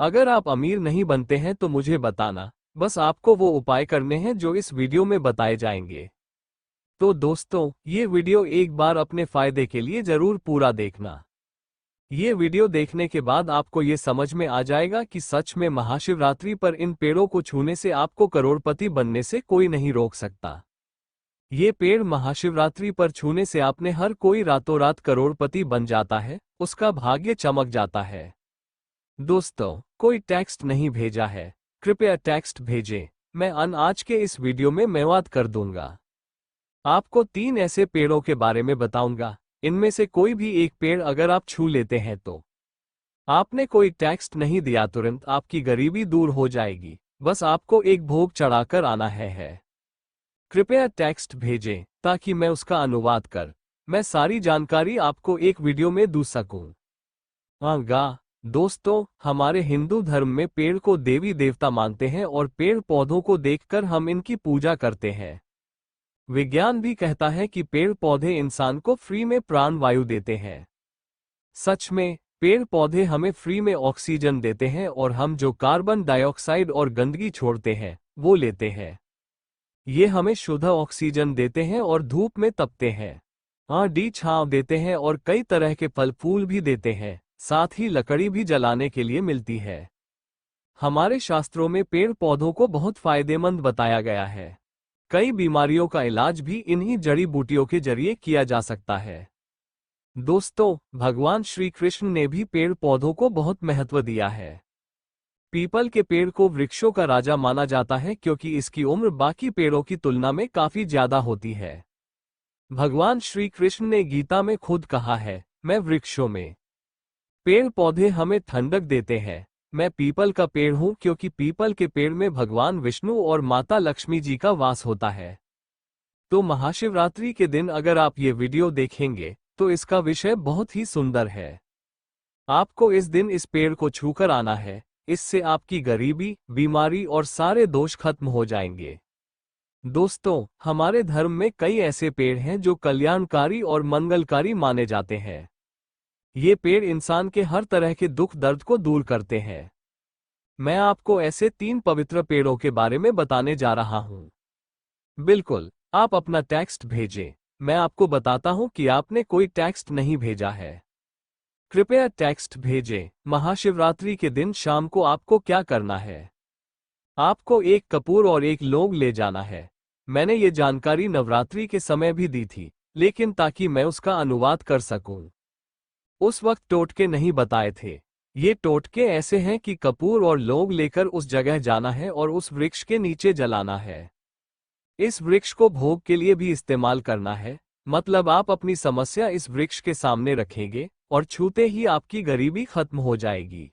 अगर आप अमीर नहीं बनते हैं तो मुझे बताना, बस आपको वो उपाय करने हैं जो इस वीडियो में बताए जाएंगे। तो दोस्तों, ये वीडियो एक बार अपने फायदे के लिए जरूर पूरा देखना। ये वीडियो देखने के बाद आपको ये समझ में आ जाएगा कि सच में महाशिवरात्रि पर इन पेड़ों को छूने से आपको करोड़पति बनने से कोई नहीं रोक सकता। ये पेड़ महाशिवरात्रि पर छूने से आपने हर कोई रातों रात करोड़पति बन जाता है, उसका भाग्य चमक जाता है। दोस्तों, कोई टेक्स्ट नहीं भेजा है, कृपया टेक्स्ट भेजें। मैं आज के इस वीडियो में मेवाद कर दूंगा। आपको 3 ऐसे पेड़ों के बारे में बताऊंगा, इनमें से कोई भी एक पेड़ अगर आप छू लेते हैं तो आपने कोई टेक्स्ट नहीं दिया, तुरंत आपकी गरीबी दूर हो जाएगी। बस आपको एक भोग चढ़ाकर आना है। कृपया टेक्स्ट भेजें ताकि मैं उसका अनुवाद कर मैं सारी जानकारी आपको एक वीडियो में दू सकूं। दोस्तों, हमारे हिंदू धर्म में पेड़ को देवी देवता मानते हैं और पेड़ पौधों को देखकर हम इनकी पूजा करते हैं। विज्ञान भी कहता है कि पेड़ पौधे इंसान को फ्री में प्राण वायु देते हैं। सच में, पेड़ पौधे हमें फ्री में ऑक्सीजन देते हैं और हम जो कार्बन डाइऑक्साइड और गंदगी छोड़ते हैं वो लेते हैं। ये हमें शुद्ध ऑक्सीजन देते हैं और धूप में तपते हैं, छांव देते हैं और कई तरह के फल फूल भी देते हैं, साथ ही लकड़ी भी जलाने के लिए मिलती है। हमारे शास्त्रों में पेड़ पौधों को बहुत फायदेमंद बताया गया है। कई बीमारियों का इलाज भी इन्हीं जड़ी बूटियों के जरिए किया जा सकता है। दोस्तों, भगवान श्री कृष्ण ने भी पेड़ पौधों को बहुत महत्व दिया है। पीपल के पेड़ को वृक्षों का राजा माना जाता है क्योंकि इसकी उम्र बाकी पेड़ों की तुलना में काफी ज्यादा होती है। भगवान श्री कृष्ण ने गीता में खुद कहा है, मैं वृक्षों में। पेड़ पौधे हमें ठंडक देते हैं। मैं पीपल का पेड़ हूं क्योंकि पीपल के पेड़ में भगवान विष्णु और माता लक्ष्मी जी का वास होता है। तो महाशिवरात्रि के दिन अगर आप ये वीडियो देखेंगे तो इसका विषय बहुत ही सुंदर है। आपको इस दिन इस पेड़ को छूकर आना है, इससे आपकी गरीबी, बीमारी और सारे दोष खत्म हो जाएंगे। दोस्तों, हमारे धर्म में कई ऐसे पेड़ हैं जो कल्याणकारी और मंगलकारी माने जाते हैं। ये पेड़ इंसान के हर तरह के दुख दर्द को दूर करते हैं। मैं आपको ऐसे 3 पवित्र पेड़ों के बारे में बताने जा रहा हूं। बिल्कुल, आप अपना टेक्स्ट भेजें। मैं आपको बताता हूं कि आपने कोई टेक्स्ट नहीं भेजा है। कृपया टेक्स्ट भेजें। महाशिवरात्रि के दिन शाम को आपको क्या करना है? आपको एक कपूर और एक लौंग ले जाना है। मैंने ये जानकारी नवरात्रि के समय भी दी थी, लेकिन ताकि मैं उसका अनुवाद कर सकूं। उस वक्त टोटके नहीं बताए थे। ये टोटके ऐसे हैं कि कपूर और लौंग लेकर उस जगह जाना है और उस वृक्ष के नीचे जलाना है। इस वृक्ष को भोग के लिए भी इस्तेमाल करना है, मतलब आप अपनी समस्या इस वृक्ष के सामने रखेंगे और छूते ही आपकी गरीबी खत्म हो जाएगी।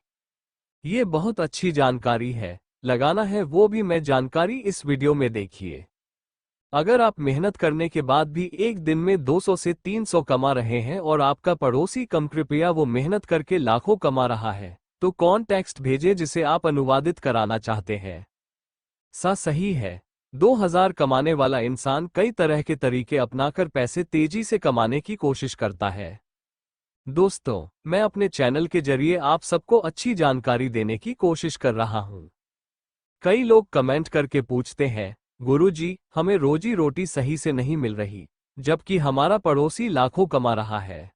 ये बहुत अच्छी जानकारी है, लगाना है वो भी मैं जानकारी इस वीडियो में देखिए। अगर आप मेहनत करने के बाद भी एक दिन में 200 से 300 कमा रहे हैं और आपका पड़ोसी कम, कृपया वो मेहनत करके लाखों कमा रहा है, तो कौन टेक्स्ट भेजे जिसे आप अनुवादित कराना चाहते हैं। सही है। 2000 कमाने वाला इंसान कई तरह के तरीके अपनाकर पैसे तेजी से कमाने की कोशिश करता है। दोस्तों, मैं अपने चैनल के जरिए आप सबको अच्छी जानकारी देने की कोशिश कर रहा हूं। कई लोग कमेंट करके पूछते हैं, गुरुजी, हमें रोजी रोटी सही से नहीं मिल रही, जबकि हमारा पड़ोसी लाखों कमा रहा है।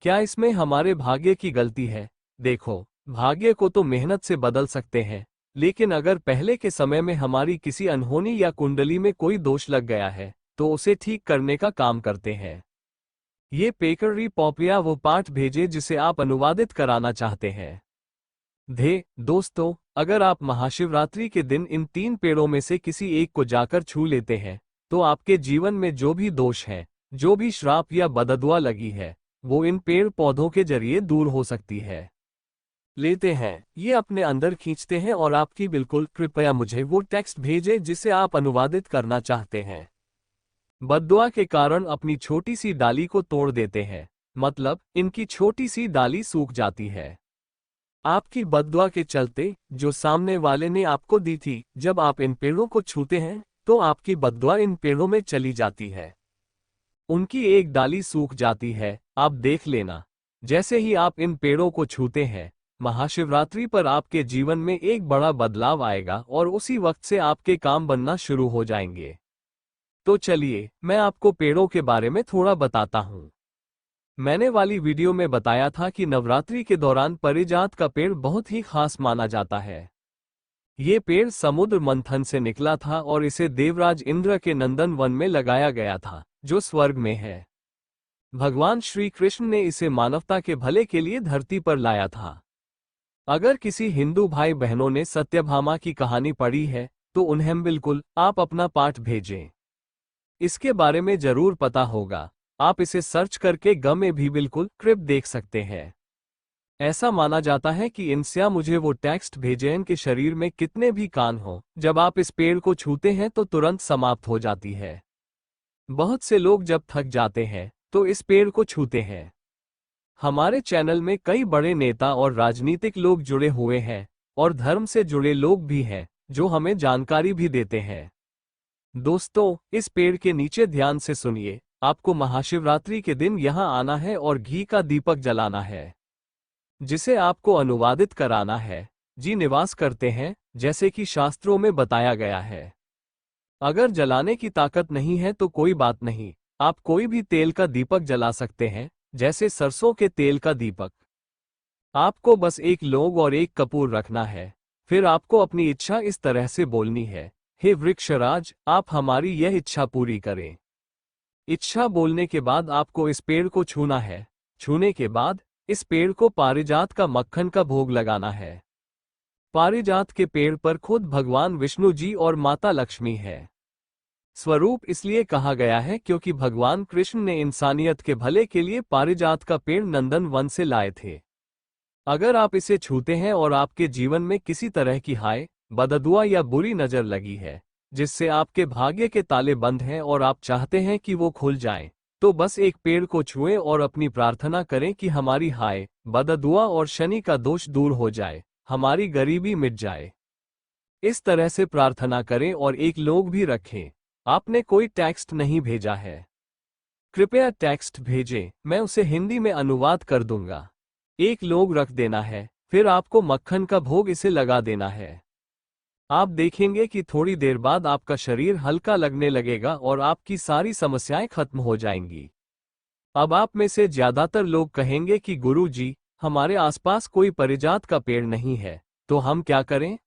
क्या इसमें हमारे भाग्य की गलती है? देखो, भाग्य को तो मेहनत से बदल सकते हैं, लेकिन अगर पहले के समय में हमारी किसी अनहोनी या कुंडली में कोई दोष लग गया है तो उसे ठीक करने का काम करते हैं। ये पेकरी पॉपिया वो पाठ भेजे जिसे आप अनुवादित कराना चाहते हैं। दोस्तों, अगर आप महाशिवरात्रि के दिन इन 3 पेड़ों में से किसी एक को जाकर छू लेते हैं तो आपके जीवन में जो भी दोष है, जो भी श्राप या बददुआ लगी है, वो इन पेड़ पौधों के जरिए दूर हो सकती है। लेते हैं, ये अपने अंदर खींचते हैं और आपकी बिल्कुल। कृपया मुझे वो टेक्स्ट भेजें जिसे आप अनुवादित करना चाहते हैं। बद्दुआ के कारण अपनी छोटी सी डाली को तोड़ देते हैं, मतलब इनकी छोटी सी डाली सूख जाती है। आपकी बद्दुआ के चलते जो सामने वाले ने आपको दी थी, जब आप इन पेड़ों को छूते हैं तो आपकी बद्दुआ इन पेड़ों में चली जाती है। उनकी एक डाली सूख जाती है, आप देख लेना। जैसे ही आप इन पेड़ों को छूते हैं, महाशिवरात्रि पर आपके जीवन में एक बड़ा बदलाव आएगा और उसी वक्त से आपके काम बनना शुरू हो जाएंगे। तो चलिए मैं आपको पेड़ों के बारे में थोड़ा बताता हूँ। मैंने वाली वीडियो में बताया था कि नवरात्रि के दौरान पारिजात का पेड़ बहुत ही खास माना जाता है। ये पेड़ समुद्र मंथन से निकला था और इसे देवराज इंद्र के नंदन वन में लगाया गया था, जो स्वर्ग में है। भगवान श्री कृष्ण ने इसे मानवता के भले के लिए धरती पर लाया था। अगर किसी हिंदू भाई बहनों ने सत्यभामा की कहानी पढ़ी है तो उन्हें बिल्कुल आप अपना पाठ भेजें। इसके बारे में जरूर पता होगा। आप इसे सर्च करके में भी बिल्कुल क्लिप देख सकते हैं। ऐसा माना जाता है कि इनसे मुझे वो टेक्स्ट भेजें इनके शरीर में कितने भी कान हो, जब आप इस पेड़ को छूते हैं तो तुरंत समाप्त हो जाती है। बहुत से लोग जब थक जाते हैं तो इस पेड़ को छूते हैं। हमारे चैनल में कई बड़े नेता और राजनीतिक लोग जुड़े हुए हैं और धर्म से जुड़े लोग भी हैं जो हमें जानकारी भी देते हैं। दोस्तों, इस पेड़ के नीचे ध्यान से सुनिए। आपको महाशिवरात्रि के दिन यहां आना है और घी का दीपक जलाना है, जिसे आपको अनुवादित कराना है। जी निवास करते हैं, जैसे कि शास्त्रों में बताया गया है। अगर जलाने की ताकत नहीं है तो कोई बात नहीं, आप कोई भी तेल का दीपक जला सकते हैं, जैसे सरसों के तेल का दीपक। आपको बस एक लौंग और एक कपूर रखना है। फिर आपको अपनी इच्छा इस तरह से बोलनी है, हे वृक्षराज, आप हमारी यह इच्छा पूरी करें। इच्छा बोलने के बाद आपको इस पेड़ को छूना है। छूने के बाद इस पेड़ को पारिजात का मक्खन का भोग लगाना है। पारिजात के पेड़ पर खुद भगवान विष्णु जी और माता लक्ष्मी है। स्वरूप इसलिए कहा गया है क्योंकि भगवान कृष्ण ने इंसानियत के भले के लिए पारिजात का पेड़ नंदन वन से लाए थे। अगर आप इसे छूते हैं और आपके जीवन में किसी तरह की हाय, बददुआ या बुरी नजर लगी है, जिससे आपके भाग्य के ताले बंद हैं और आप चाहते हैं कि वो खुल जाएं, तो बस एक पेड़ को छुएं और अपनी प्रार्थना करें कि हमारी हाय, बददुआ और शनि का दोष दूर हो जाए, हमारी गरीबी मिट जाए। इस तरह से प्रार्थना करें और एक लोग भी रखें। आपने कोई टेक्स्ट नहीं भेजा है, कृपया टेक्स्ट भेजें, मैं उसे हिंदी में अनुवाद कर दूंगा। एक लोग रख देना है, फिर आपको मक्खन का भोग इसे लगा देना है। आप देखेंगे कि थोड़ी देर बाद आपका शरीर हल्का लगने लगेगा और आपकी सारी समस्याएं खत्म हो जाएंगी। अब आप में से ज्यादातर लोग कहेंगे कि गुरु जी, हमारे आसपास कोई पारिजात का पेड़ नहीं है, तो हम क्या करें?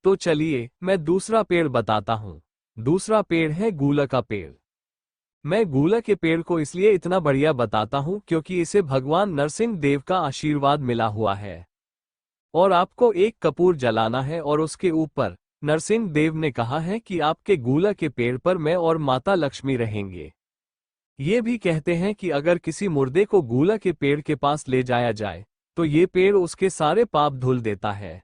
तो चलिए मैं दूसरा पेड़ बताता हूँ। दूसरा पेड़ है गूलक का पेड़। मैं गूलक के पेड़ को इसलिए इतना बढ़िया बताता हूँ क्योंकि इसे भगवान नरसिंह देव का आशीर्वाद मिला हुआ है। और आपको एक कपूर जलाना है और उसके ऊपर नरसिंह देव ने कहा है कि आपके गूलक के पेड़ पर मैं और माता लक्ष्मी रहेंगे। ये भी कहते हैं कि अगर किसी मुर्दे को गूलक के पेड़ के पास ले जाया जाए तो ये पेड़ उसके सारे पाप धुल देता है।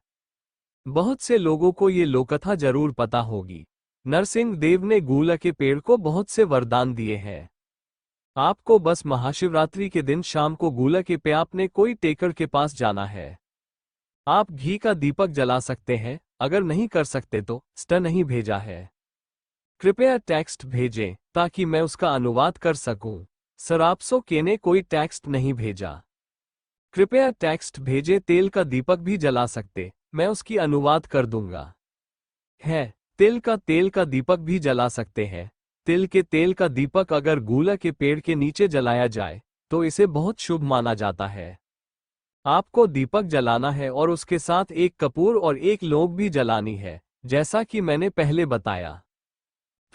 बहुत से लोगों को ये लोककथा जरूर पता होगी। नरसिंह देव ने गूलक के पेड़ को बहुत से वरदान दिए हैं। आपको बस महाशिवरात्रि के दिन शाम को गूलक के पे आपने कोई टेकर के पास जाना है। आप घी का दीपक जला सकते हैं, अगर नहीं कर सकते तो नहीं भेजा है। कृपया टेक्स्ट भेजें ताकि मैं उसका अनुवाद कर सकूं। सरापसो के ने कोई टेक्स्ट नहीं भेजा। कृपया टेक्स्ट भेजे। तेल का दीपक भी जला सकते, मैं उसकी अनुवाद कर दूंगा। है तिल का दीपक भी जला सकते हैं। तिल के तेल का दीपक अगर गूलक के पेड़ के नीचे जलाया जाए तो इसे बहुत शुभ माना जाता है। आपको दीपक जलाना है और उसके साथ एक कपूर और एक लौंग भी जलानी है, जैसा कि मैंने पहले बताया।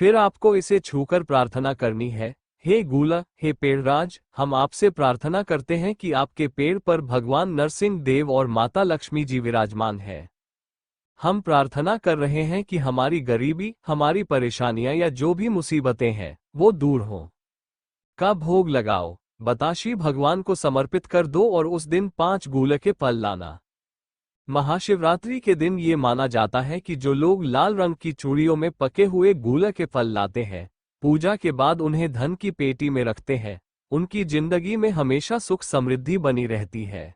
फिर आपको इसे छूकर प्रार्थना करनी है, हे गूलक, हे पेड़राज, हम आपसे प्रार्थना करते हैं कि आपके पेड़ पर भगवान नरसिंह देव और माता लक्ष्मी जी विराजमान है। हम प्रार्थना कर रहे हैं कि हमारी गरीबी, हमारी परेशानियां या जो भी मुसीबतें हैं वो दूर हों। का भोग लगाओ, बताशी भगवान को समर्पित कर दो और उस दिन 5 गूलक के फल लाना। महाशिवरात्रि के दिन ये माना जाता है कि जो लोग लाल रंग की चूड़ियों में पके हुए गूलक के फल लाते हैं, पूजा के बाद उन्हें धन की पेटी में रखते हैं, उनकी जिंदगी में हमेशा सुख समृद्धि बनी रहती है।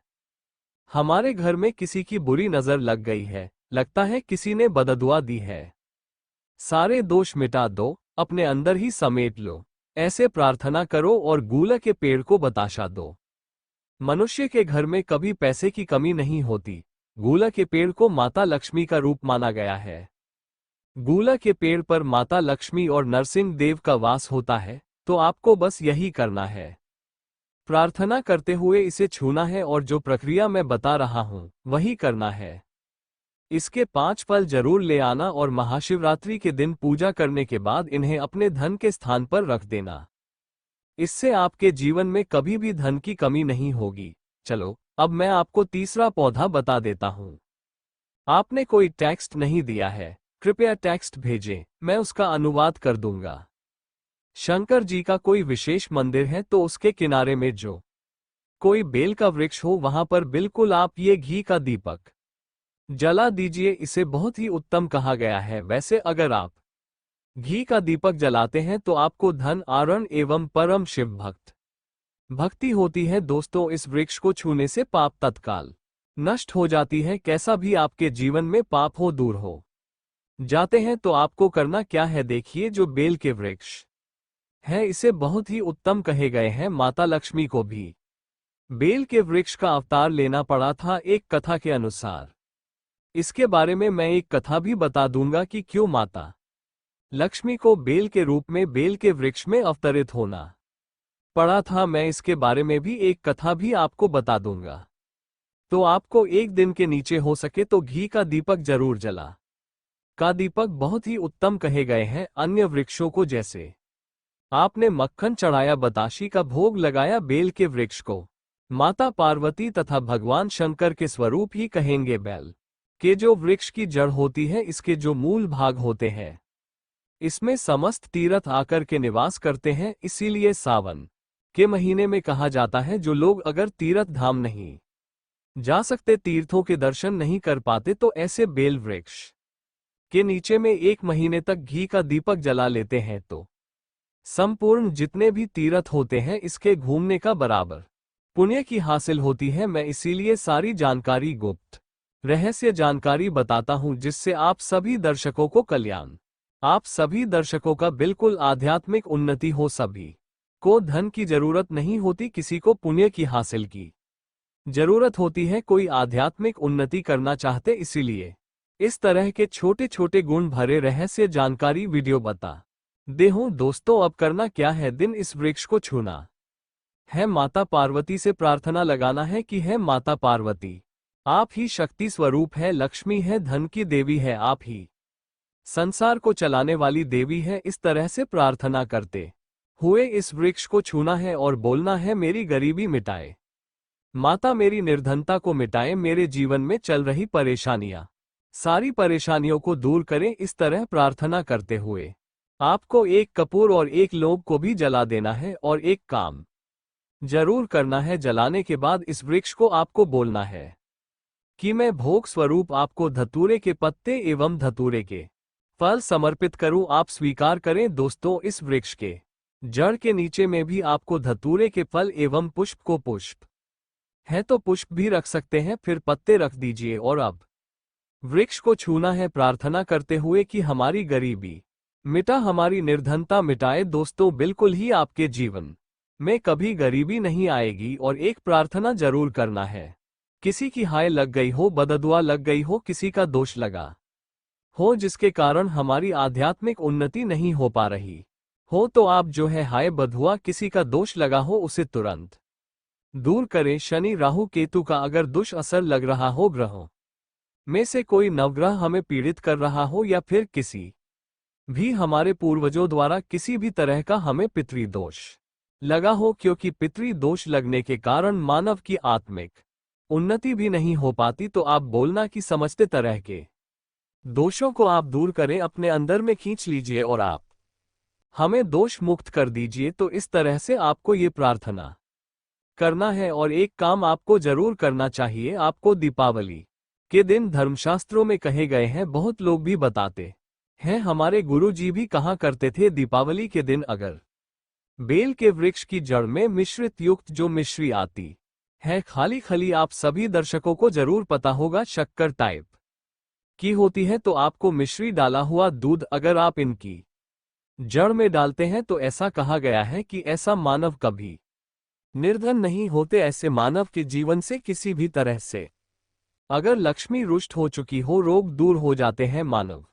हमारे घर में किसी की बुरी नजर लग गई है, लगता है किसी ने बददुआ दी है, सारे दोष मिटा दो, अपने अंदर ही समेट लो। ऐसे प्रार्थना करो और गूलक के पेड़ को बताशा दो। मनुष्य के घर में कभी पैसे की कमी नहीं होती। गूला के पेड़ को माता लक्ष्मी का रूप माना गया है। गूला के पेड़ पर माता लक्ष्मी और नरसिंह देव का वास होता है, तो आपको बस यही करना है। प्रार्थना करते हुए इसे छूना है और जो प्रक्रिया मैं बता रहा हूं वही करना है। इसके 5 फल जरूर ले आना और महाशिवरात्रि के दिन पूजा करने के बाद इन्हें अपने धन के स्थान पर रख देना। इससे आपके जीवन में कभी भी धन की कमी नहीं होगी। चलो, अब मैं आपको तीसरा पौधा बता देता हूं। आपने कोई टेक्स्ट नहीं दिया है, कृपया टेक्स्ट भेजें, मैं उसका अनुवाद कर दूंगा। शंकर जी का कोई विशेष मंदिर है तो उसके किनारे में जो कोई बेल का वृक्ष हो वहां पर बिल्कुल आप ये घी का दीपक जला दीजिए। इसे बहुत ही उत्तम कहा गया है। वैसे अगर आप घी का दीपक जलाते हैं तो आपको धन आरण एवं परम शिव भक्ति होती है। दोस्तों, इस वृक्ष को छूने से पाप तत्काल नष्ट हो जाती है। कैसा भी आपके जीवन में पाप हो दूर हो जाते हैं। तो आपको करना क्या है, देखिए, जो बेल के वृक्ष है इसे बहुत ही उत्तम कहे गए हैं। माता लक्ष्मी को भी बेल के वृक्ष का अवतार लेना पड़ा था एक कथा के अनुसार। इसके बारे में मैं एक कथा भी बता दूंगा कि क्यों माता लक्ष्मी को बेल के रूप में बेल के वृक्ष में अवतरित होना पड़ा था। मैं इसके बारे में भी एक कथा भी आपको बता दूंगा। तो आपको एक दिन के नीचे हो सके तो घी का दीपक जरूर जला का दीपक बहुत ही उत्तम कहे गए हैं अन्य वृक्षों को। जैसे आपने मक्खन चढ़ाया, बताशी का भोग लगाया, बेल के वृक्ष को माता पार्वती तथा भगवान शंकर के स्वरूप ही कहेंगे। बेल के जो वृक्ष की जड़ होती है, इसके जो मूल भाग होते हैं, इसमें समस्त तीर्थ आकर के निवास करते हैं। इसीलिए सावन के महीने में कहा जाता है जो लोग अगर तीर्थ धाम नहीं जा सकते, तीर्थों के दर्शन नहीं कर पाते, तो ऐसे बेल वृक्ष के नीचे में 1 महीने तक घी का दीपक जला लेते हैं तो संपूर्ण जितने भी तीर्थ होते हैं इसके घूमने का बराबर पुण्य की हासिल होती है। मैं इसीलिए सारी जानकारी गुप्त रहस्य जानकारी बताता हूं, जिससे आप सभी दर्शकों को कल्याण, आप सभी दर्शकों का बिल्कुल आध्यात्मिक उन्नति हो। सभी को धन की जरूरत नहीं होती, किसी को पुण्य की हासिल की जरूरत होती है, कोई आध्यात्मिक उन्नति करना चाहते। इसीलिए इस तरह के छोटे छोटे गुण भरे रहस्य जानकारी वीडियो बता दे हूं। दोस्तों, अब करना क्या है, दिन इस वृक्ष को छूना है, माता पार्वती से प्रार्थना लगाना है कि है माता पार्वती, आप ही शक्ति स्वरूप है, लक्ष्मी है, धन की देवी है, आप ही संसार को चलाने वाली देवी है। इस तरह से प्रार्थना करते हुए इस वृक्ष को छूना है और बोलना है, मेरी गरीबी मिटाए माता, मेरी निर्धनता को मिटाए, मेरे जीवन में चल रही परेशानियां, सारी परेशानियों को दूर करें। इस तरह प्रार्थना करते हुए आपको 1 कपूर और 1 लौंग को भी जला देना है और एक काम जरूर करना है। जलाने के बाद इस वृक्ष को आपको बोलना है कि मैं भोग स्वरूप आपको धतूरे के पत्ते एवं धतूरे के फल समर्पित करूं, आप स्वीकार करें। दोस्तों, इस वृक्ष के जड़ के नीचे में भी आपको धतूरे के फल एवं पुष्प को, पुष्प है तो पुष्प भी रख सकते हैं, फिर पत्ते रख दीजिए और अब वृक्ष को छूना है प्रार्थना करते हुए कि हमारी गरीबी मिटा, हमारी निर्धनता मिटाए। दोस्तों, बिल्कुल ही आपके जीवन में कभी गरीबी नहीं आएगी। और एक प्रार्थना जरूर करना है, किसी की हाय लग गई हो, बददुआ लग गई हो, किसी का दोष लगा हो जिसके कारण हमारी आध्यात्मिक उन्नति नहीं हो पा रही हो, तो आप जो है हाय बधुआ किसी का दोष लगा हो उसे तुरंत दूर करें। शनि राहु केतु का अगर दुष्असर लग रहा हो, ग्रहों में से कोई नवग्रह हमें पीड़ित कर रहा हो, या फिर किसी भी हमारे पूर्वजों द्वारा किसी भी तरह का हमें पितृ दोष लगा हो, क्योंकि पितृ दोष लगने के कारण मानव की आत्मिक उन्नति भी नहीं हो पाती। तो आप बोलना कि समझते तरह के दोषों को आप दूर करें, अपने अंदर में खींच लीजिए और आप हमें दोष मुक्त कर दीजिए। तो इस तरह से आपको ये प्रार्थना करना है। और एक काम आपको जरूर करना चाहिए, आपको दीपावली के दिन धर्मशास्त्रों में कहे गए हैं, बहुत लोग भी बताते हैं, हमारे गुरु जी भी कहा करते थे, दीपावली के दिन अगर बेल के वृक्ष की जड़ में मिश्रित युक्त जो मिश्री आती है, खाली खली, आप सभी दर्शकों को जरूर पता होगा शक्कर टाइप की होती है, तो आपको मिश्री डाला हुआ दूध अगर आप इनकी जड़ में डालते हैं तो ऐसा कहा गया है कि ऐसा मानव कभी निर्धन नहीं होते ऐसे मानव के जीवन से किसी भी तरह से। अगर लक्ष्मी रुष्ट हो चुकी हो, रोग दूर हो जाते हैं मानव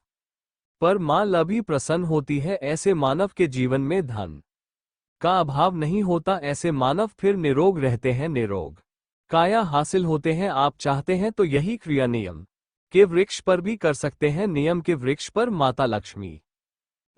पर, मां लभी प्रसन्न होती है ऐसे मानव के जीवन में धन का अभाव नहीं होता, ऐसे मानव फिर निरोग रहते हैं, निरोग काया हासिल होते हैं। आप चाहते हैं तो यही क्रिया नियम के वृक्ष पर भी कर सकते हैं। नियम के वृक्ष पर माता लक्ष्मी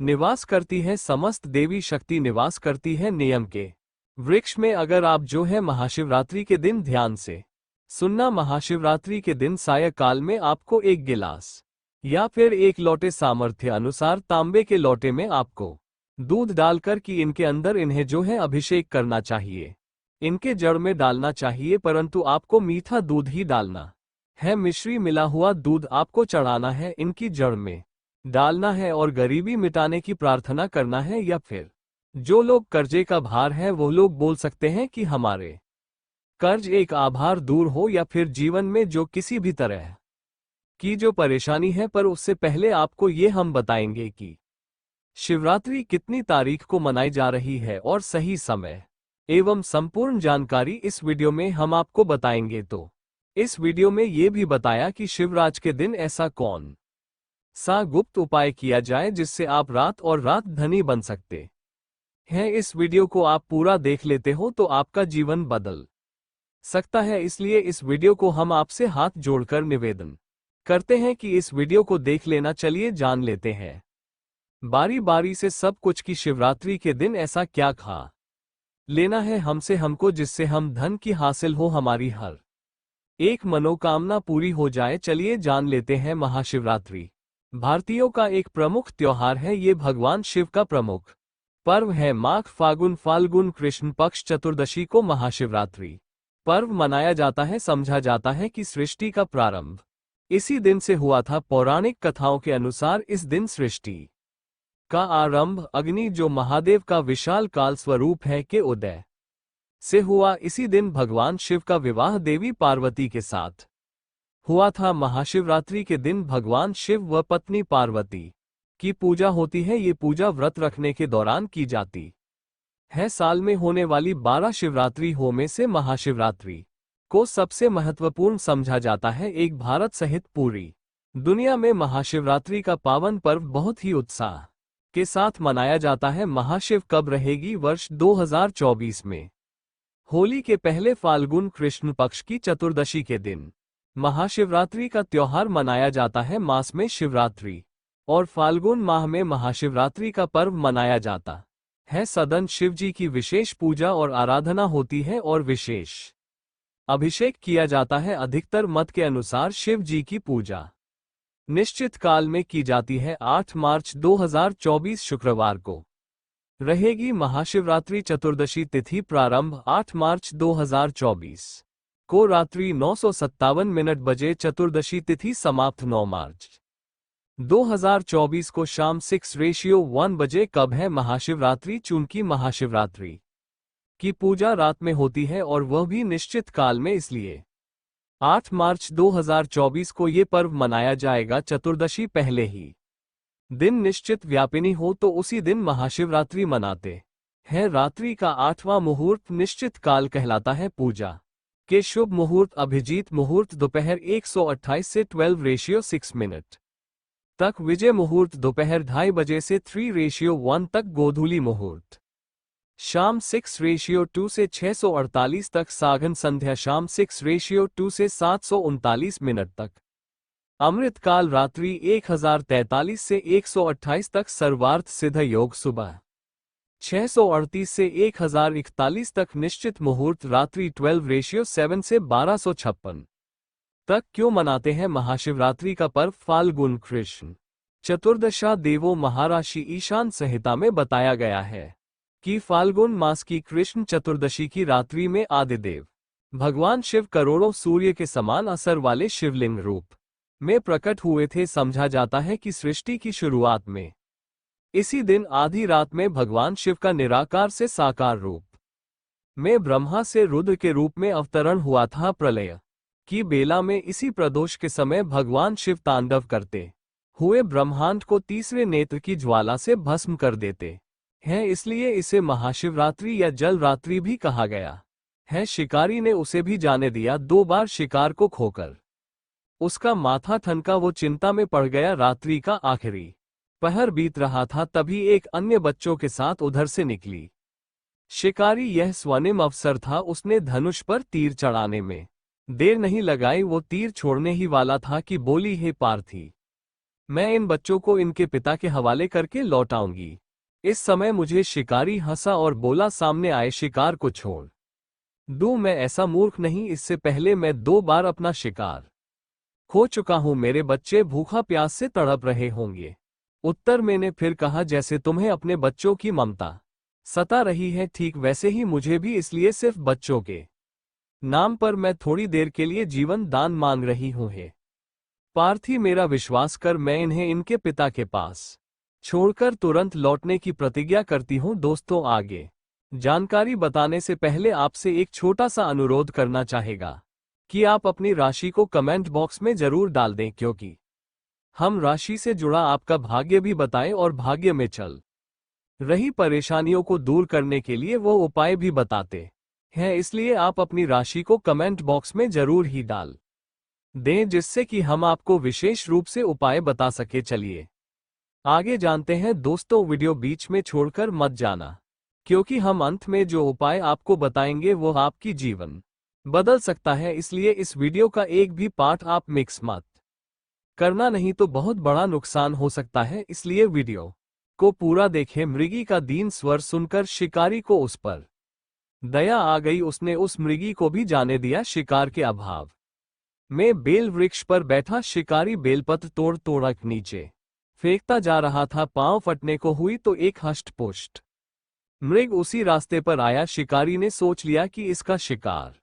निवास करती है, समस्त देवी शक्ति निवास करती है नियम के वृक्ष में। अगर आप जो है महाशिवरात्रि के दिन ध्यान से सुनना, महाशिवरात्रि के दिन सायंकाल में आपको 1 गिलास या फिर 1 लोटे सामर्थ्य अनुसार तांबे के लोटे में आपको दूध डालकर कि इनके अंदर इन्हें जो है अभिषेक करना चाहिए, इनके जड़ में डालना चाहिए, परंतु आपको मीठा दूध ही डालना है। मिश्री मिला हुआ दूध आपको चढ़ाना है, इनकी जड़ में डालना है और गरीबी मिटाने की प्रार्थना करना है। या फिर जो लोग कर्जे का भार है वो लोग बोल सकते हैं कि हमारे कर्ज एक आभार दूर हो, या फिर जीवन में जो किसी भी तरह की जो परेशानी है। पर उससे पहले आपको ये हम बताएंगे कि शिवरात्रि कितनी तारीख को मनाई जा रही है और सही समय एवं संपूर्ण जानकारी इस वीडियो में हम आपको बताएंगे। तो इस वीडियो में ये भी बताया कि शिवराज के दिन ऐसा कौन सा गुप्त उपाय किया जाए जिससे आप रात और रात धनी बन सकते हैं। इस वीडियो को आप पूरा देख लेते हो तो आपका जीवन बदल सकता है, इसलिए इस वीडियो को हम आपसे हाथ जोड़कर निवेदन करते हैं कि इस वीडियो को देख लेना। चलिए जान लेते हैं बारी बारी से सब कुछ कि शिवरात्रि के दिन ऐसा क्या खा लेना है हमसे हमको जिससे हम धन की हासिल हो, हमारी हर एक मनोकामना पूरी हो जाए। चलिए जान लेते हैं। महाशिवरात्रि भारतीयों का एक प्रमुख त्योहार है। ये भगवान शिव का प्रमुख पर्व है। माघ फाल्गुन कृष्ण पक्ष चतुर्दशी को महाशिवरात्रि पर्व मनाया जाता है। समझा जाता है कि सृष्टि का प्रारंभ इसी दिन से हुआ था। पौराणिक कथाओं के अनुसार इस दिन सृष्टि का आरंभ अग्नि जो महादेव का विशाल काल स्वरूप है के उदय से हुआ। इसी दिन भगवान शिव का विवाह देवी पार्वती के साथ हुआ था। महाशिवरात्रि के दिन भगवान शिव व पत्नी पार्वती की पूजा होती है। ये पूजा व्रत रखने के दौरान की जाती है। साल में होने वाली 12 शिवरात्रि हो में से महाशिवरात्रि को सबसे महत्वपूर्ण समझा जाता है। एक भारत सहित पूरी दुनिया में महाशिवरात्रि का पावन पर्व बहुत ही उत्साह के साथ मनाया जाता है। महाशिव कब रहेगी? वर्ष 2024 में होली के पहले फाल्गुन कृष्ण पक्ष की चतुर्दशी के दिन महाशिवरात्रि का त्योहार मनाया जाता है। मास में शिवरात्रि और फाल्गुन माह में महाशिवरात्रि का पर्व मनाया जाता है। सदन शिव जी की विशेष पूजा और आराधना होती है और विशेष अभिषेक किया जाता है। अधिकतर मत के अनुसार शिव जी की पूजा निश्चित काल में की जाती है। 8 मार्च 2024 शुक्रवार को रहेगी महाशिवरात्रि चतुर्दशी तिथि। प्रारंभ 8 मार्च 2024 को रात्रि 9:57 बजे। चतुर्दशी तिथि समाप्त 9 मार्च 2024 को शाम 6:1 बजे। कब है महाशिवरात्रि? चूंकि महाशिवरात्रि की पूजा रात में होती है और वह भी निश्चित काल में, इसलिए 8 मार्च 2024 को ये पर्व मनाया जाएगा। चतुर्दशी पहले ही दिन निश्चित व्यापिनी हो तो उसी दिन महाशिवरात्रि मनाते हैं। रात्रि का 8वां मुहूर्त निश्चित काल कहलाता है। पूजा के शुभ मुहूर्त अभिजीत मुहूर्त दोपहर 1:28 से 12:06 तक। विजय मुहूर्त दोपहर 2:30 बजे से 3:1 तक। गोधूली मुहूर्त शाम 6:2 से 6:48 तक। साघन संध्या शाम 6:2 से 7:39 तक। अमृतकाल रात्रि 1043 से 128 तक। सर्वार्थ सिद्ध योग सुबह 638 से 1041 तक। निश्चित मुहूर्त रात्रि 12:7 से 1256 तक। क्यों मनाते हैं महाशिवरात्रि का पर्व? फाल्गुन कृष्ण चतुर्दशा देवो महाराशि ईशान संहिता में बताया गया है कि फाल्गुन मास की कृष्ण चतुर्दशी की रात्रि में आदिदेव भगवान शिव करोड़ों सूर्य के समान असर वाले शिवलिंग रूप में प्रकट हुए थे। समझा जाता है कि सृष्टि की शुरुआत में इसी दिन आधी रात में भगवान शिव का निराकार से साकार रूप में ब्रह्मा से रुद्र के रूप में अवतरण हुआ था। प्रलय की बेला में इसी प्रदोष के समय भगवान शिव तांडव करते हुए ब्रह्मांड को तीसरे नेत्र की ज्वाला से भस्म कर देते हैं। इसलिए इसे महाशिवरात्रि या जल रात्रि भी कहा गया है शिकारी ने उसे भी जाने दिया 2 बार शिकार को खोकर। उसका माथा ठनका, वो चिंता में पड़ गया। रात्रि का आखिरी पहर बीत रहा था, तभी एक अन्य बच्चों के साथ उधर से निकली शिकारी। यह स्वर्णिम अवसर था, उसने धनुष पर तीर चढ़ाने में देर नहीं लगाई। वो तीर छोड़ने ही वाला था कि बोली, हे पार्थी, मैं इन बच्चों को इनके पिता के हवाले करके लौटाऊंगी। इस समय मुझे शिकारी हंसा और बोला, सामने आए शिकार को छोड़ दूं, मैं ऐसा मूर्ख नहीं। इससे पहले मैं 2 बार अपना शिकार खो चुका हूं। मेरे बच्चे भूखा प्यास से तड़प रहे होंगे। उत्तर मैंने फिर कहा, जैसे तुम्हें अपने बच्चों की ममता सता रही है, ठीक वैसे ही मुझे भी, इसलिए सिर्फ बच्चों के नाम पर मैं थोड़ी देर के लिए जीवन दान मांग रही हूं। हे पार्थी, मेरा विश्वास कर, मैं इन्हें इनके पिता के पास छोड़कर तुरंत लौटने की प्रतिज्ञा करती हूं। दोस्तों, आगे जानकारी बताने से पहले आपसे एक छोटा सा अनुरोध करना चाहेगा कि आप अपनी राशि को कमेंट बॉक्स में जरूर डाल दें, क्योंकि हम राशि से जुड़ा आपका भाग्य भी बताएं और भाग्य में चल रही परेशानियों को दूर करने के लिए वो उपाय भी बताते हैं। इसलिए आप अपनी राशि को कमेंट बॉक्स में जरूर ही डाल दें, जिससे कि हम आपको विशेष रूप से उपाय बता सके। चलिए आगे जानते हैं दोस्तों, वीडियो बीच में छोड़कर मत जाना, क्योंकि हम अंत में जो उपाय आपको बताएंगे वो आपकी जीवन बदल सकता है। इसलिए इस वीडियो का एक भी पार्ट आप मिक्स मत करना, नहीं तो बहुत बड़ा नुकसान हो सकता है। इसलिए वीडियो को पूरा देखें। मृगी का दीन स्वर सुनकर शिकारी को उस पर दया आ गई। उसने उस मृगी को भी जाने दिया। शिकार के अभाव में बेल वृक्ष पर बैठा शिकारी बेलपत्र तोड़ तोड़क नीचे फेंकता जा रहा था। पांव फटने को हुई तो एक हष्टपुष्ट मृग उसी रास्ते पर आया। शिकारी ने सोच लिया कि इसका शिकार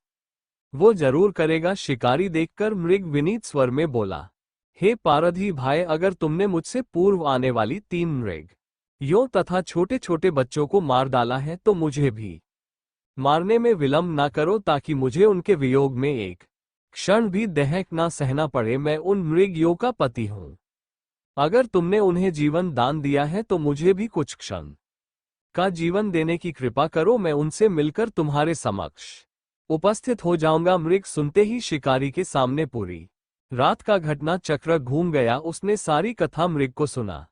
वो जरूर करेगा। शिकारी देखकर मृग विनीत स्वर में बोला, हे पारधी भाई, अगर तुमने मुझसे पूर्व आने वाली 3 मृग यों तथा छोटे छोटे बच्चों को मार डाला है, तो मुझे भी मारने में विलंब ना करो, ताकि मुझे उनके वियोग में एक क्षण भी दहक ना सहना पड़े। मैं उन मृग यों का पति हूं। अगर तुमने उन्हें जीवन दान दिया है तो मुझे भी कुछ क्षण का जीवन देने की कृपा करो। मैं उनसे मिलकर तुम्हारे समक्ष उपस्थित हो जाऊंगा। मृग सुनते ही शिकारी के सामने पूरी रात का घटना चक्र घूम गया। उसने सारी कथा मृग को सुना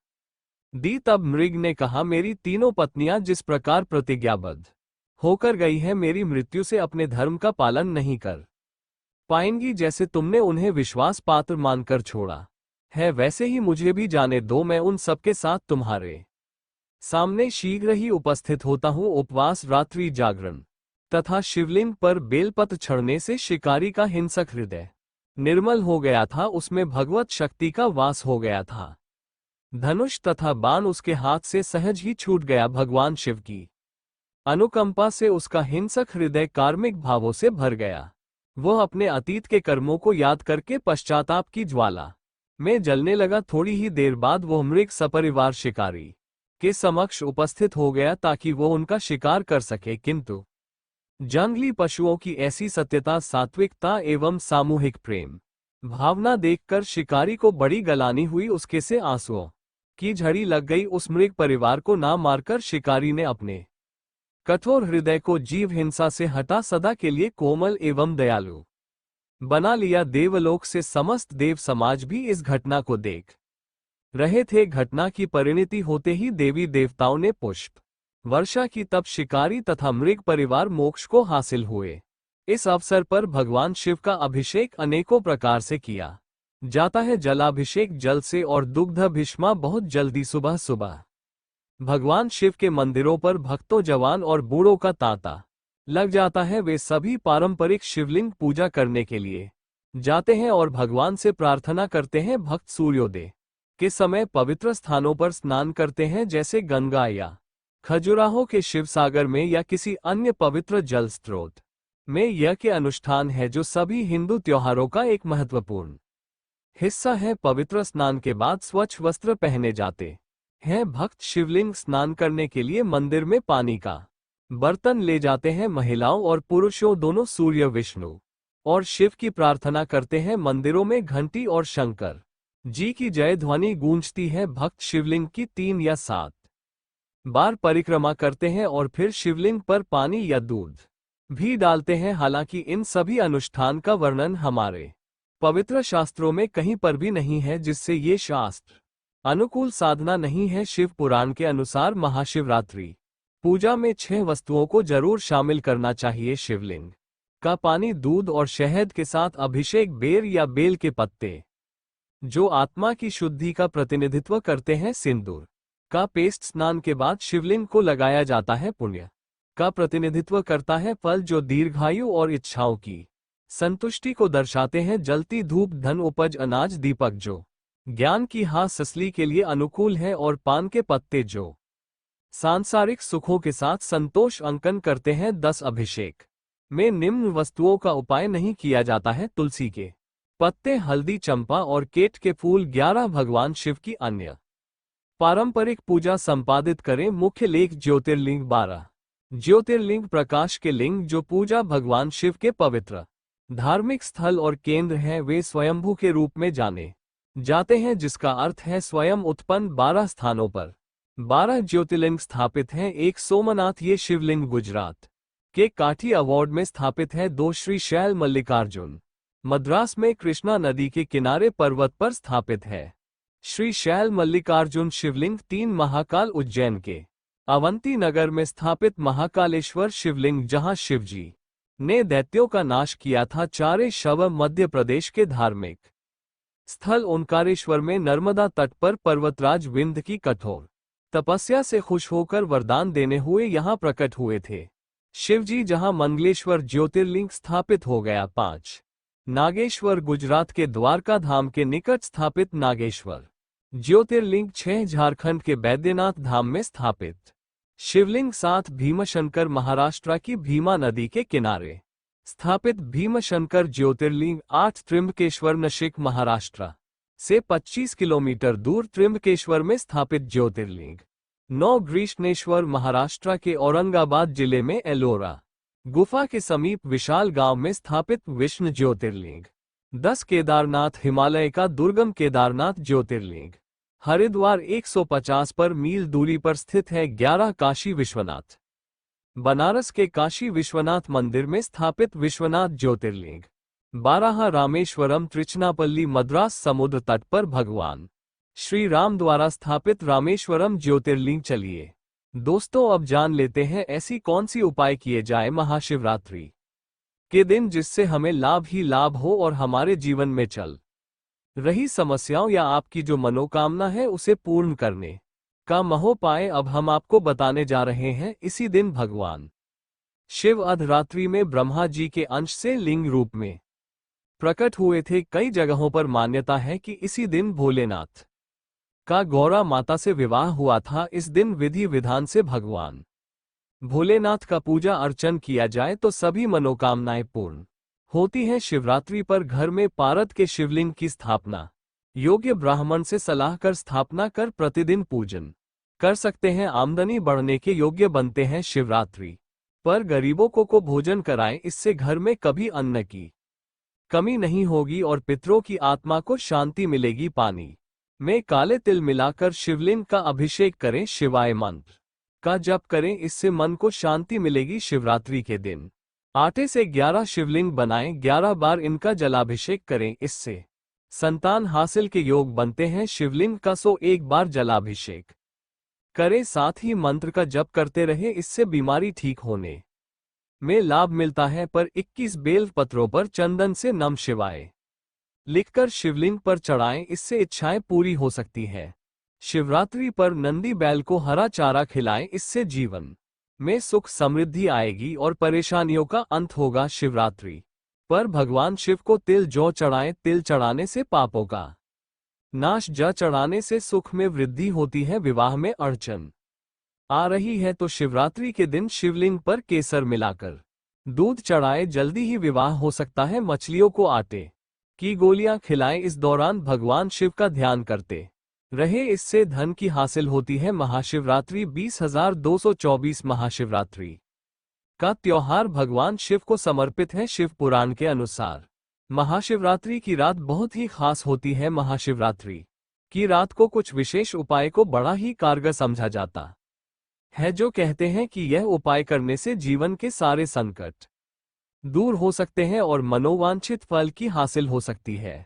दी। तब मृग ने कहा, मेरी तीनों पत्नियां जिस प्रकार प्रतिज्ञाबद्ध होकर गई है, मेरी मृत्यु से अपने धर्म का पालन नहीं कर पाएंगी। जैसे तुमने उन्हें विश्वास पात्र मानकर छोड़ा है, वैसे ही मुझे भी जाने दो। मैं उन सबके साथ तुम्हारे सामने शीघ्र ही उपस्थित होता हूं। उपवास, रात्रि जागरण तथा शिवलिंग पर बेलपत्र चढ़ने से शिकारी का हिंसक हृदय निर्मल हो गया था। उसमें भगवत शक्ति का वास हो गया था। धनुष तथा बाण उसके हाथ से सहज ही छूट गया। भगवान शिव की अनुकंपा से उसका हिंसक हृदय कार्मिक भावों से भर गया। वह अपने अतीत के कर्मों को याद करके पश्चाताप की ज्वाला में जलने लगा। थोड़ी ही देर बाद वह मृग सपरिवार शिकारी के समक्ष उपस्थित हो गया, ताकि वो उनका शिकार कर सके। किंतु जंगली पशुओं की ऐसी सत्यता, सात्विकता एवं सामूहिक प्रेम भावना देखकर शिकारी को बड़ी गलानी हुई। उसके से आंसुओं की झड़ी लग गई। उस मृग परिवार को ना मारकर शिकारी ने अपने कठोर हृदय को जीव हिंसा से हटा सदा के लिए कोमल एवं दयालु बना लिया। देवलोक से समस्त देव समाज भी इस घटना को देख रहे थे। घटना की परिणति होते ही देवी देवताओं ने पुष्प वर्षा की। तब शिकारी तथा मृग परिवार मोक्ष को हासिल हुए। इस अवसर पर भगवान शिव का अभिषेक अनेकों प्रकार से किया जाता है। जलाभिषेक जल से और दुग्धाभिषेक बहुत जल्दी सुबह सुबह भगवान शिव के मंदिरों पर भक्तों, जवान और बूढ़ों का तांता लग जाता है। वे सभी पारंपरिक शिवलिंग पूजा करने के लिए जाते हैं और भगवान से प्रार्थना करते हैं। भक्त सूर्योदय के समय पवित्र स्थानों पर स्नान करते हैं, जैसे गंगा या खजुराहो के शिव सागर में या किसी अन्य पवित्र जल स्रोत में। यह के अनुष्ठान है जो सभी हिंदू त्योहारों का एक महत्वपूर्ण हिस्सा है। पवित्र स्नान के बाद स्वच्छ वस्त्र पहने जाते हैं। भक्त शिवलिंग स्नान करने के लिए मंदिर में पानी का बर्तन ले जाते हैं। महिलाओं और पुरुषों दोनों सूर्य, विष्णु और शिव की प्रार्थना करते हैं। मंदिरों में घंटी और शंकर जी की जय ध्वनि गूंजती है। भक्त शिवलिंग की 3 या 7 बार परिक्रमा करते हैं और फिर शिवलिंग पर पानी या दूध भी डालते हैं। हालांकि इन सभी अनुष्ठान का वर्णन हमारे पवित्र शास्त्रों में कहीं पर भी नहीं है, जिससे ये शास्त्र अनुकूल साधना नहीं है। शिव पुराण के अनुसार महाशिवरात्रि पूजा में 6 वस्तुओं को जरूर शामिल करना चाहिए। शिवलिंग का पानी, दूध और शहद के साथ अभिषेक, बेर या बेल के पत्ते जो आत्मा की शुद्धि का प्रतिनिधित्व करते हैं, सिंदूर का पेस्ट स्नान के बाद शिवलिंग को लगाया जाता है, पुण्य का प्रतिनिधित्व करता है, फल जो दीर्घायु और इच्छाओं की संतुष्टि को दर्शाते हैं, जलती धूप धन उपज अनाज, दीपक जो ज्ञान की हासली के लिए अनुकूल है, और पान के पत्ते जो सांसारिक सुखों के साथ संतोष अंकन करते हैं। 10 अभिषेक में निम्न वस्तुओं का उपाय नहीं किया जाता है: तुलसी के पत्ते, हल्दी, चंपा और केट के फूल। 11 भगवान शिव की अन्य पारंपरिक पूजा संपादित करें। मुख्य लेख ज्योतिर्लिंग। 12 ज्योतिर्लिंग प्रकाश के लिंग जो पूजा भगवान शिव के पवित्र धार्मिक स्थल और केंद्र हैं, वे स्वयंभू के रूप में जाने जाते हैं, जिसका अर्थ है स्वयं उत्पन्न। 12 स्थानों पर 12 ज्योतिर्लिंग स्थापित हैं। 1 सोमनाथ, ये शिवलिंग गुजरात के काठी अवार्ड में स्थापित है। 2 श्री शैल मल्लिकार्जुन, मद्रास में कृष्णा नदी के किनारे पर्वत पर स्थापित है। श्री शैल मल्लिकार्जुन शिवलिंग। 3 महाकाल, उज्जैन के अवंती नगर में स्थापित महाकालेश्वर शिवलिंग, जहां शिवजी ने दैत्यों का नाश किया था। 4 शव, मध्य प्रदेश के धार्मिक स्थल ओंकारेश्वर में नर्मदा तट पर पर्वतराज विंध्य की कठोर तपस्या से खुश होकर वरदान देने हुए यहां प्रकट हुए थे शिवजी, जहां मंगलेश्वर ज्योतिर्लिंग स्थापित हो गया। 5 नागेश्वर, गुजरात के द्वारका धाम के निकट स्थापित नागेश्वर ज्योतिर्लिंग। 6 झारखंड के बैद्यनाथ धाम में स्थापित शिवलिंग। 7 भीमशंकर, महाराष्ट्र की भीमा नदी के किनारे स्थापित भीमशंकर ज्योतिर्लिंग। 8 त्र्यंबकेश्वर, नाशिक महाराष्ट्र से 25 किलोमीटर दूर त्र्यंबकेश्वर में स्थापित ज्योतिर्लिंग। 9 ग्रीष्णेश्वर, महाराष्ट्र के औरंगाबाद जिले में एलोरा गुफा के समीप विशाल गांव में स्थापित विष्णु ज्योतिर्लिंग। 10 केदारनाथ, हिमालय का दुर्गम केदारनाथ ज्योतिर्लिंग हरिद्वार 150 पर मील दूरी पर स्थित है। 11 काशी विश्वनाथ, बनारस के काशी विश्वनाथ मंदिर में स्थापित विश्वनाथ ज्योतिर्लिंग। 12 रामेश्वरम, त्रिचनापल्ली, मद्रास समुद्र तट पर भगवान श्री राम द्वारा स्थापित रामेश्वरम ज्योतिर्लिंग। चलिए दोस्तों, अब जान लेते हैं ऐसी कौन सी उपाय किए जाए महाशिवरात्रि के दिन जिससे हमें लाभ ही लाभ हो और हमारे जीवन में चल रही समस्याओं या आपकी जो मनोकामना है उसे पूर्ण करने का महोपाय अब हम आपको बताने जा रहे हैं। इसी दिन भगवान शिव अर्धरात्रि में ब्रह्मा जी के अंश से लिंग रूप में प्रकट हुए थे। कई जगहों पर मान्यता है कि इसी दिन भोलेनाथ का गौरा माता से विवाह हुआ था। इस दिन विधि विधान से भगवान भोलेनाथ का पूजा अर्चन किया जाए तो सभी मनोकामनाएं पूर्ण होती हैं। शिवरात्रि पर घर में पारद के शिवलिंग की स्थापना योग्य ब्राह्मण से सलाह कर स्थापना कर प्रतिदिन पूजन कर सकते हैं। आमदनी बढ़ने के योग्य बनते हैं। शिवरात्रि पर गरीबों को भोजन कराएं, इससे घर में कभी अन्न की कमी नहीं होगी और पितरों की आत्मा को शांति मिलेगी। पानी में काले तिल मिलाकर शिवलिंग का अभिषेक करें। शिवाय मंत्र का जप करें, इससे मन को शांति मिलेगी। शिवरात्रि के दिन आटे से 11 शिवलिंग बनाएं, 11 बार इनका जलाभिषेक करें, इससे संतान हासिल के योग बनते हैं। शिवलिंग का 101 बार जलाभिषेक करें, साथ ही मंत्र का जप करते रहे, इससे बीमारी ठीक होने में लाभ मिलता है। पर 21 बेल पत्रों पर चंदन से नम शिवाय लिखकर शिवलिंग पर चढ़ाएं, इससे इच्छाएं पूरी हो सकती है। शिवरात्रि पर नंदी बैल को हरा चारा खिलाएं, इससे जीवन में सुख समृद्धि आएगी और परेशानियों का अंत होगा। शिवरात्रि पर भगवान शिव को तिल जौ चढ़ाएं, तिल चढ़ाने से पापों का नाश, जौ चढ़ाने से सुख में वृद्धि होती है। विवाह में अड़चन आ रही है तो शिवरात्रि के दिन शिवलिंग पर केसर मिलाकर दूध चढ़ाए, जल्दी ही विवाह हो सकता है। मछलियों को आटे की गोलियां खिलाएं, इस दौरान भगवान शिव का ध्यान करते रहे, इससे धन की हासिल होती है। महाशिवरात्रि 20,224 महाशिवरात्रि का त्योहार भगवान शिव को समर्पित है। शिव पुराण के अनुसार महाशिवरात्रि की रात बहुत ही खास होती है। महाशिवरात्रि की रात को कुछ विशेष उपाय को बड़ा ही कारगर समझा जाता है, जो कहते हैं कि यह उपाय करने से जीवन के सारे संकट दूर हो सकते हैं और मनोवांछित फल की हासिल हो सकती है।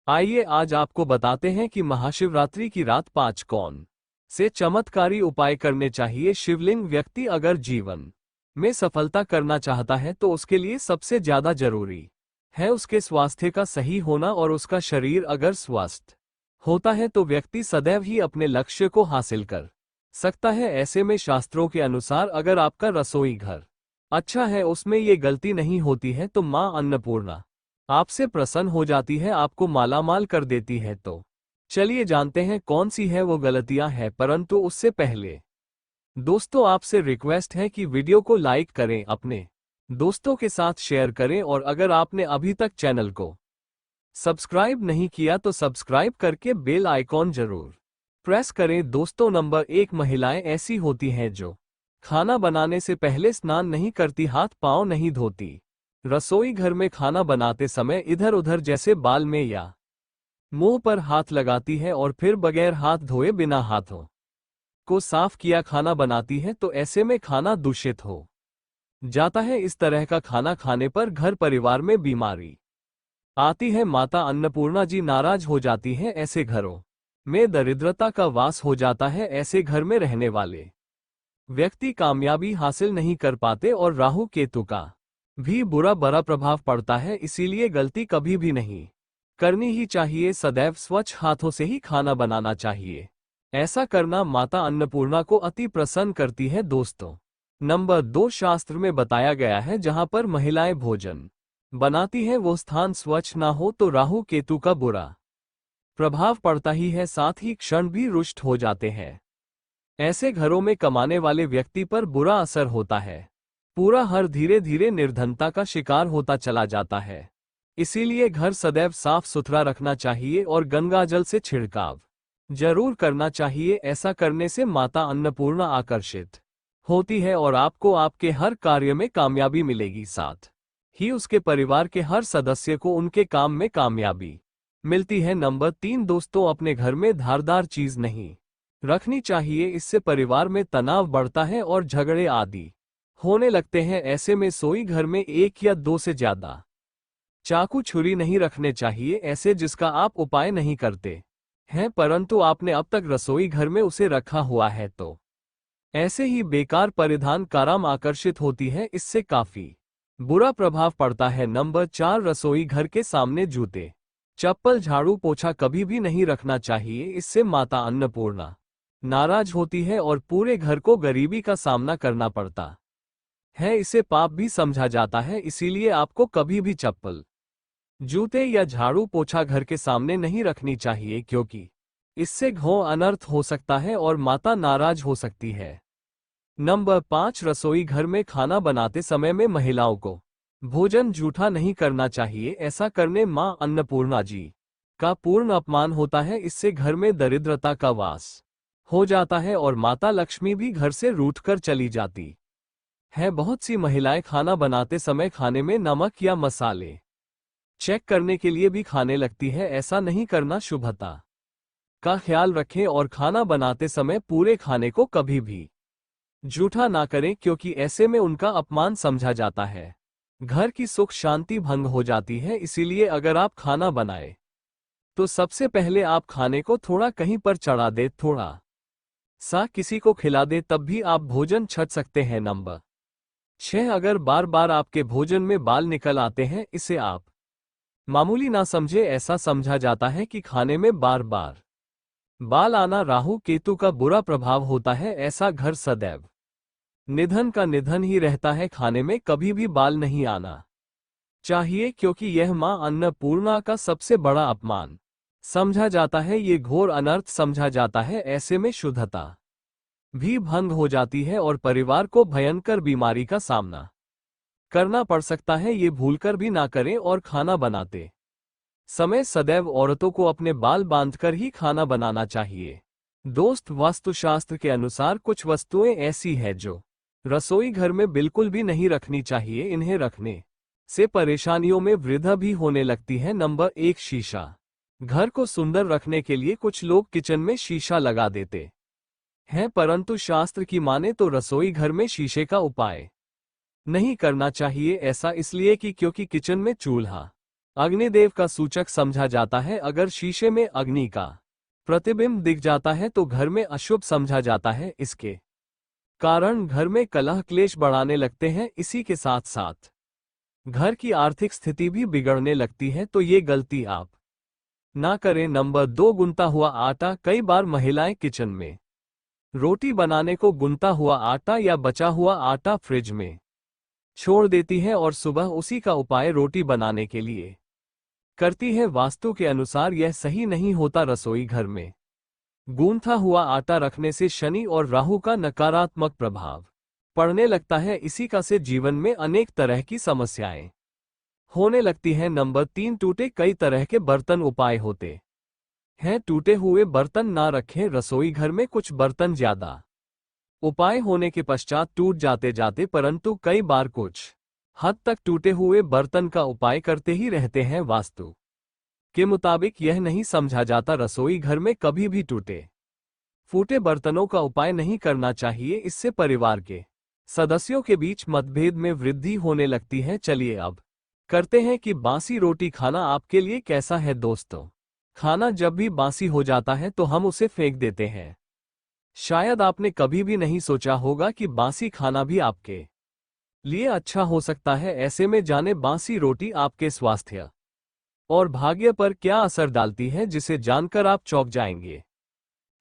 आइए आज आपको बताते हैं कि महाशिवरात्रि की रात 5 कौन से चमत्कारी उपाय करने चाहिए। शिवलिंग व्यक्ति अगर जीवन में सफलता करना चाहता है तो उसके लिए सबसे ज्यादा जरूरी है उसके स्वास्थ्य का सही होना, और उसका शरीर अगर स्वस्थ होता है तो व्यक्ति सदैव ही अपने लक्ष्य को हासिल कर सकता है। ऐसे में शास्त्रों के अनुसार अगर आपका रसोई घर अच्छा है, उसमें ये गलती नहीं होती है, तो मां अन्नपूर्णा आपसे प्रसन्न हो जाती है, आपको मालामाल कर देती है। तो चलिए जानते हैं कौन सी है वो गलतियां हैं, परंतु उससे पहले दोस्तों आपसे रिक्वेस्ट है कि वीडियो को लाइक करें, अपने दोस्तों के साथ शेयर करें, और अगर आपने अभी तक चैनल को सब्सक्राइब नहीं किया तो सब्सक्राइब करके बेल आइकॉन जरूर प्रेस करें। दोस्तों नंबर 1, महिलाएं ऐसी होती हैं जो खाना बनाने से पहले स्नान नहीं करती, हाथ पांव नहीं धोती, रसोई घर में खाना बनाते समय इधर उधर जैसे बाल में या मुंह पर हाथ लगाती है, और फिर बगैर हाथ धोए बिना हाथों को साफ किया खाना बनाती है, तो ऐसे में खाना दूषित हो जाता है। इस तरह का खाना खाने पर घर परिवार में बीमारी आती है। माता अन्नपूर्णा जी नाराज हो जाती हैं, ऐसे घरों में दरिद्रता का वास हो जाता है। ऐसे घर में रहने वाले व्यक्ति कामयाबी हासिल नहीं कर पाते और राहु केतु का भी बड़ा प्रभाव पड़ता है। इसीलिए गलती कभी भी नहीं करनी ही चाहिए, सदैव स्वच्छ हाथों से ही खाना बनाना चाहिए। ऐसा करना माता अन्नपूर्णा को अति प्रसन्न करती है। दोस्तों नंबर 2, शास्त्र में बताया गया है जहां पर महिलाएं भोजन बनाती है वो स्थान स्वच्छ ना हो तो राहु केतु का बुरा प्रभाव पड़ता ही है, साथ ही क्षण भी रुष्ट हो जाते हैं। ऐसे घरों में कमाने वाले व्यक्ति पर बुरा असर होता है, पूरा हर धीरे धीरे निर्धनता का शिकार होता चला जाता है। इसीलिए घर सदैव साफ सुथरा रखना चाहिए और गंगाजल से छिड़काव जरूर करना चाहिए। ऐसा करने से माता अन्नपूर्णा आकर्षित होती है और आपको आपके हर कार्य में कामयाबी मिलेगी, साथ ही उसके परिवार के हर सदस्य को उनके काम में कामयाबी मिलती है। नंबर 3, दोस्तों अपने घर में धारदार चीज नहीं रखनी चाहिए, इससे परिवार में तनाव बढ़ता है और झगड़े आदि होने लगते हैं। ऐसे में सोई घर में 1 या 2 से ज्यादा चाकू छुरी नहीं रखने चाहिए, ऐसे जिसका आप उपाय नहीं करते हैं परंतु आपने अब तक रसोई घर में उसे रखा हुआ है, तो ऐसे ही बेकार परिधान काराम आकर्षित होती है, इससे काफी बुरा प्रभाव पड़ता है। नंबर 4, रसोई घर के सामने जूते चप्पल झाड़ू पोछा कभी भी नहीं रखना चाहिए, इससे माता अन्नपूर्णा नाराज होती है और पूरे घर को गरीबी का सामना करना पड़ता है। इसे पाप भी समझा जाता है, इसीलिए आपको कभी भी चप्पल जूते या झाड़ू पोछा घर के सामने नहीं रखनी चाहिए, क्योंकि इससे घोर अनर्थ हो सकता है और माता नाराज हो सकती है। नंबर 5, रसोई घर में खाना बनाते समय में महिलाओं को भोजन जूठा नहीं करना चाहिए, ऐसा करने मां अन्नपूर्णा जी का पूर्ण अपमान होता है। इससे घर में दरिद्रता का वास हो जाता है और माता लक्ष्मी भी घर से रूठकर चली जाती है। बहुत सी महिलाएं खाना बनाते समय खाने में नमक या मसाले चेक करने के लिए भी खाने लगती है, ऐसा नहीं करना। शुभता का ख्याल रखें और खाना बनाते समय पूरे खाने को कभी भी जूठा ना करें, क्योंकि ऐसे में उनका अपमान समझा जाता है, घर की सुख शांति भंग हो जाती है। इसीलिए अगर आप खाना बनाए तो सबसे पहले आप खाने को थोड़ा कहीं पर चढ़ा दे, थोड़ा सा किसी को खिला दे, तब भी आप भोजन छक सकते हैं। नंबर 6, अगर बार बार आपके भोजन में बाल निकल आते हैं, इसे आप मामूली ना समझे। ऐसा समझा जाता है कि खाने में बार बार बाल आना राहु केतु का बुरा प्रभाव होता है। ऐसा घर सदैव निधन का निधन ही रहता है, खाने में कभी भी बाल नहीं आना चाहिए, क्योंकि यह मां अन्नपूर्णा का सबसे बड़ा अपमान समझा जाता है, ये घोर अनर्थ समझा जाता है। ऐसे में शुद्धता भी भंग हो जाती है और परिवार को भयंकर बीमारी का सामना करना पड़ सकता है। ये भूलकर भी ना करें और खाना बनाते समय सदैव औरतों को अपने बाल बांधकर ही खाना बनाना चाहिए। दोस्त वास्तुशास्त्र के अनुसार कुछ वस्तुएं ऐसी हैं जो रसोई घर में बिल्कुल भी नहीं रखनी चाहिए, इन्हें रखने से परेशानियों में वृद्धि भी होने लगती है। नंबर 1, शीशा। घर को सुंदर रखने के लिए कुछ लोग किचन में शीशा लगा देते हैं, परंतु शास्त्र की माने तो रसोई घर में शीशे का उपाय नहीं करना चाहिए ऐसा इसलिए कि क्योंकि किचन में चूल्हा अग्निदेव का सूचक समझा जाता है। अगर शीशे में अग्नि का प्रतिबिंब दिख जाता है तो घर में अशुभ समझा जाता है। इसके कारण घर में कलह क्लेश बढ़ाने लगते हैं। इसी के साथ साथ घर की आर्थिक स्थिति भी बिगड़ने लगती है। तो ये गलती आप ना करें। नंबर 2, गुनता हुआ आटा। कई बार महिलाएं किचन में रोटी बनाने को गुनता हुआ आटा या बचा हुआ आटा फ्रिज में छोड़ देती है और सुबह उसी का उपाय रोटी बनाने के लिए करती है। वास्तु के अनुसार यह सही नहीं होता। रसोई घर में गूंथा हुआ आटा रखने से शनि और राहु का नकारात्मक प्रभाव पड़ने लगता है। इसी का से जीवन में अनेक तरह की समस्याएं होने लगती हैं। नंबर 3, टूटे कई तरह के बर्तन। उपाय होते हैं टूटे हुए बर्तन ना रखें। रसोई घर में कुछ बर्तन ज्यादा उपाय होने के पश्चात टूट जाते जाते परंतु कई बार कुछ हद तक टूटे हुए बर्तन का उपाय करते ही रहते हैं। वास्तु के मुताबिक यह नहीं समझा जाता रसोई घर में कभी भी टूटे फूटे बर्तनों का उपाय नहीं करना चाहिए। इससे परिवार के सदस्यों के बीच मतभेद में वृद्धि होने लगती है। चलिए अब करते हैं कि बासी रोटी खाना आपके लिए कैसा है। दोस्तों, खाना जब भी बासी हो जाता है तो हम उसे फेंक देते हैं। शायद आपने कभी भी नहीं सोचा होगा कि बासी खाना भी आपके लिए अच्छा हो सकता है। ऐसे में जाने बासी रोटी आपके स्वास्थ्य और भाग्य पर क्या असर डालती है, जिसे जानकर आप चौंक जाएंगे।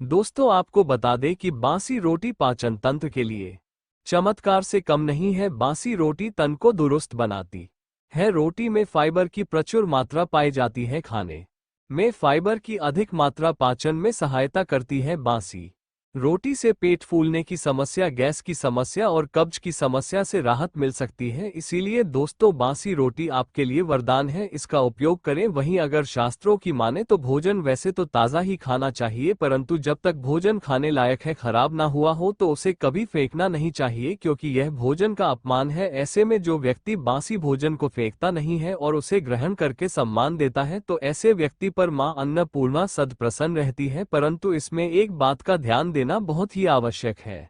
दोस्तों, आपको बता दें कि बासी रोटी पाचन तंत्र के लिए चमत्कार से कम नहीं है। बासी रोटी तन को दुरुस्त बनाती है। रोटी में फाइबर की प्रचुर मात्रा पाई जाती है। खाने में फाइबर की अधिक मात्रा पाचन में सहायता करती है। बासी रोटी से पेट फूलने की समस्या, गैस की समस्या और कब्ज की समस्या से राहत मिल सकती है। इसीलिए दोस्तों, बासी रोटी आपके लिए वरदान है, इसका उपयोग करें। वहीं अगर शास्त्रों की माने तो भोजन वैसे तो ताज़ा ही खाना चाहिए, परंतु जब तक भोजन खाने लायक है, खराब ना हुआ हो, तो उसे कभी फेंकना नहीं चाहिए, क्योंकि यह भोजन का अपमान है। ऐसे में जो व्यक्ति बासी भोजन को फेंकता नहीं है और उसे ग्रहण करके सम्मान देता है, तो ऐसे व्यक्ति पर मां अन्नपूर्णा सद प्रसन्न रहती है। परंतु इसमें एक बात का ध्यान देना बहुत ही आवश्यक है।